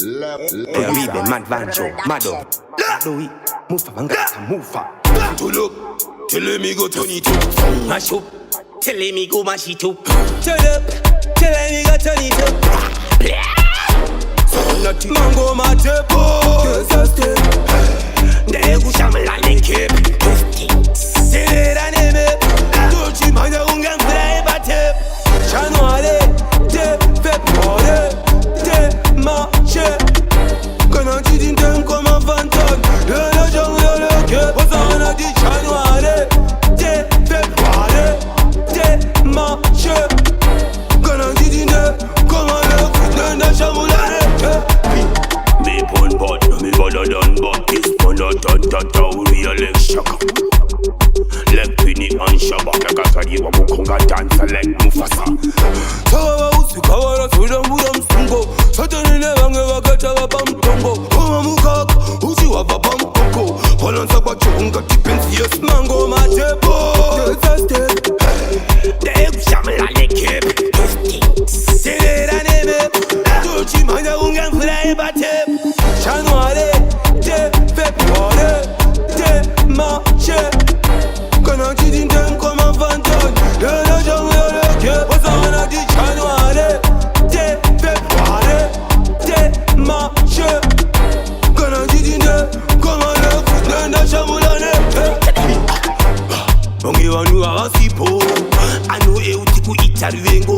Read the mad van show, mad up. Do it, move for manga, move for. Pull up, tell me go turn it up. Mash up, tell me go mash it up. Turn up, tell me go turn it up. Nothing mango matepo. Kesaste, Dele kushamla lenke. Selera neme. Dochi manda unga mbra ebate. January, de February, de March. Quand tu dis d'un comme un fantôme, le jungle le cœur. On a dit January, de February, de March. Quand tu dis d'un comme un coup de chamoulane. Me pon bot, me better than bot. This pon a ta real leg shock. Leg pini and shabba. Like a sadi wa mukonga dance like Mufasa. Tawa usi kawara suja mbuda msungo. Satani ne wange wakata wa pamtongo. Oma mukaka, usi wa babam koko. Polansa kwa chunga kipenzi yes mango matepo. Kesaste, Dele kushamla lenke. selera neme. Dochi manda unga mbra ebate. January, de February, de March. Quand tu dis d'un comme un fantôme, le jungle le cœur. On a dit January, de February, de March. Quand tu dis d'un comme un coup de chamoulane. Ongi wanu arasipo. Anu e utiku itaruengo.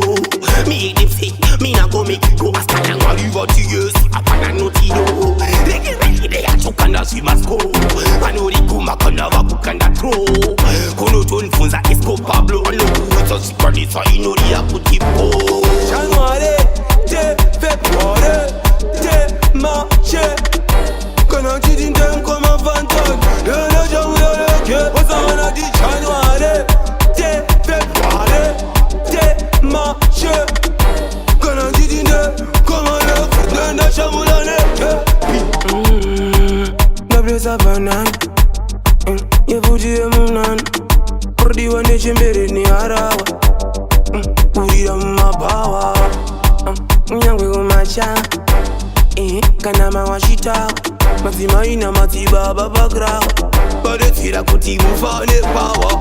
Me dem say, me na go make you go. Astana ngwari vatiges, apana notiyo. Regi de ya chokanda si masko. Anu riku makanda wakukanda tro. Kono ton funza esco Pablo. Anu kuwito sikanisa inori ya kutipo. January, de February, de March. Quand tu dis d'un comme un fantôme, le jungle le cœur. On a dit January, de February, de March. Quand tu dis d'un comme un coup de chamoulane. Double sa banane, ye fuji e munan. Pordi wane chimbere ni arawa. Uri mabawa, nyangwe kumacha. Kana mawashita, mazima ina matiba babagra. Bade tira kuti mufane power.